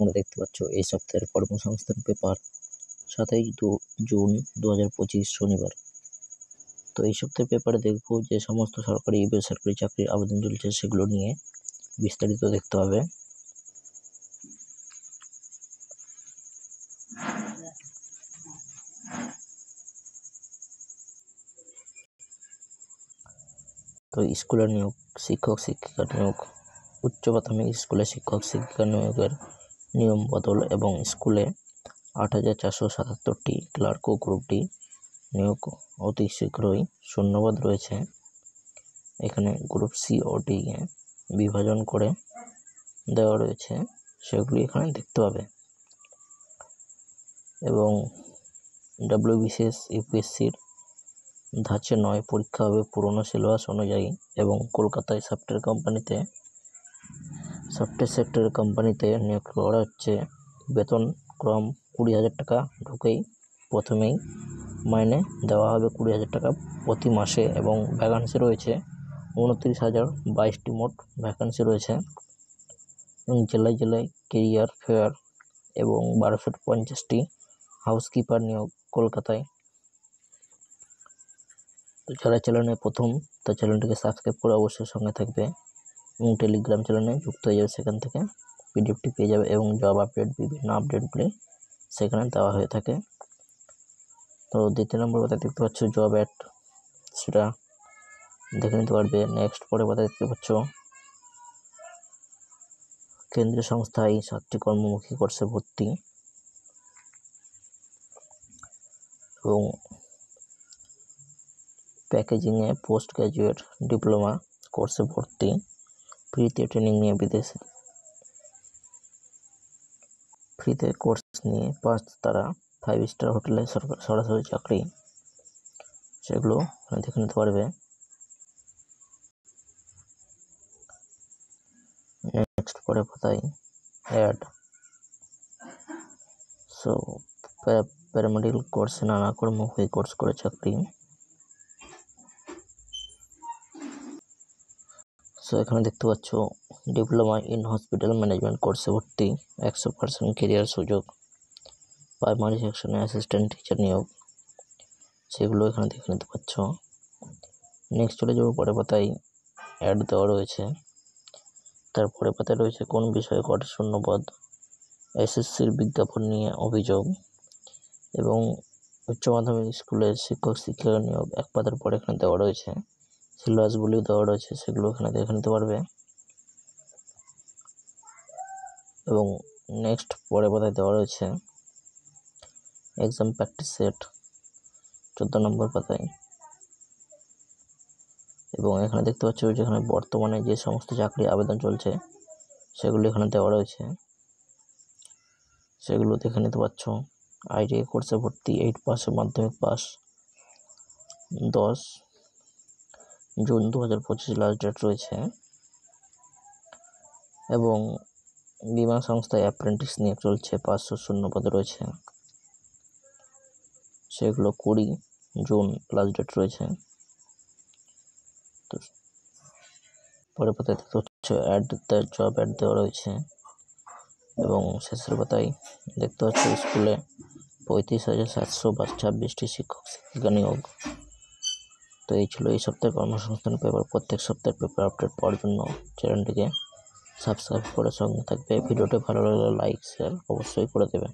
তোমরা দেখতে পাচ্ছ এই সপ্তাহের কর্মসংস্থান পেপার 27 জুন 2025 শনিবার। তো এই সপ্তাহের পেপারে দেখবো যে সমস্ত সরকারি বেসরকারি চাকরির আবেদন চলছে সেগুলো নিয়ে বিস্তারিত দেখতে হবে। তো স্কুলের নিয়োগ, শিক্ষক শিক্ষিকা নিয়োগ, উচ্চ প্রাথমিক স্কুলে শিক্ষক শিক্ষিকা নিয়োগের নিয়ম বদল এবং স্কুলে 8,477টি ক্লার্ক ও গ্রুপ ডি নিয়োগ অতি শীঘ্রই শূন্যপদ রয়েছে। এখানে গ্রুপ সি ও ডি এ বিভাজন করে দেওয়া রয়েছে, সেগুলি এখানে দেখতে পাবে। এবং WBCS ইউপিএসসির ধাঁচে 9 পরীক্ষা হবে পুরনো সিলেবাস অনুযায়ী এবং কলকাতায় সফটওয়্যার সেক্টরের কোম্পানিতে নিয়োগ করা হচ্ছে। বেতন ক্রম 20,000 টাকা ঢুকেই প্রথমেই মাইনে দেওয়া হবে 20,000 টাকা প্রতি মাসে এবং ভ্যাকান্সি রয়েছে 29,022টি মোট ভ্যাকান্সি রয়েছে। এবং জেলায় জেলায় কেরিয়ার ফেয়ার এবং 1250টি হাউসকিপার নিয়োগ কলকাতায়। তো যারা চ্যানেলে প্রথম, তার চ্যানেলটিকে সাবস্ক্রাইব করে অবশ্যই সঙ্গে থাকবে এবং টেলিগ্রাম চ্যানেলে যুক্ত হয়ে যাবে। সেখান থেকে পিডিএফটি পেয়ে যাবে এবং জব আপডেট, বিভিন্ন আপডেটগুলি সেখানে দেওয়া হয়ে থাকে। তো দ্বিতীয় নম্বর কথা দেখতে পাচ্ছ জব অ্যাড, সেটা দেখে নিতে পারবে। নেক্সট পরে কথা দেখতে পাচ্ছ কেন্দ্রীয় সংস্থায় 7টি কর্মমুখী কোর্সে ভর্তি এবং প্যাকেজিংয়ে পোস্ট গ্র্যাজুয়েট ডিপ্লোমা কোর্সে ভর্তি, ফ্রিতে ট্রেনিং নিয়ে বিদেশে ফ্রিতে কোর্স নিয়ে 5 তারা 5 স্টার হোটেলে সরাসরি চাকরি, সেগুলো দেখে নিতে পারবে। নেক্সট পরে পাতায় অ্যাড, সো প্যারামেডিক্যাল কোর্সে নানা কর্মমুখী কোর্স করে চাকরি। সো এখানে দেখতে পাচ্ছ ডিপ্লোমা ইন হসপিটাল ম্যানেজমেন্ট কোর্সে ভর্তি, 100% কেরিয়ার সুযোগ, প্রাইমারি সেকশনে অ্যাসিস্ট্যান্ট টিচার নিয়োগ, সেগুলো এখানে দেখে নিতে পাচ্ছ। নেক্সট চলে যাবো পরের পাতায়, অ্যাড দেওয়া রয়েছে। তারপরে পাতায় রয়েছে কোন বিষয়ে কটা শূন্যপদ, এসএসসির বিজ্ঞাপন নিয়ে অভিযোগ এবং উচ্চ মাধ্যমিক স্কুলের শিক্ষক শিক্ষিকা নিয়োগ 1 পাতার পরে এখানে দেওয়া রয়েছে। সিলেবাসগুলিও দেওয়া রয়েছে, সেগুলো এখানে দেখে নিতে পারবে। এবং নেক্সট পরের পাতায় দেওয়া রয়েছে এক্সাম প্র্যাকটিস সেট 14 নম্বর পাতায়। এবং এখানে দেখতে পাচ্ছ যেখানে বর্তমানে যে সমস্ত চাকরি আবেদন চলছে সেগুলো এখানে দেওয়া রয়েছে, সেগুলো দেখে নিতে পারছ। ITI কোর্সে ভর্তি 8 পাস, মাধ্যমিক পাস, 10 জুন 2025 লাস্ট ডেট রয়েছে। এবং বিমা সংস্থায় অ্যাপ্রেন্টিস নিয়ে চলছে, 500 শূন্যপদ রয়েছে, সেগুলো 20 জুন লাস্ট ডেট রয়েছে। তো পরের পাতায় দেখতে পাচ্ছ জব অ্যাড দেওয়া রয়েছে এবং শেষের পাতায় দেখতে পাচ্ছ স্কুলে 35,726টি শিক্ষক শিক্ষিকা নিয়োগ। তো এই ছিল এই সপ্তাহের কর্মসংস্থান পেপার। প্রত্যেক সপ্তাহের পেপার আপডেট পাওয়ার জন্য চ্যানেলটিকে সাবস্ক্রাইব করে সঙ্গে থাকবে। ভিডিওটি ভালো লাগলে লাইক শেয়ার অবশ্যই করে দেবে।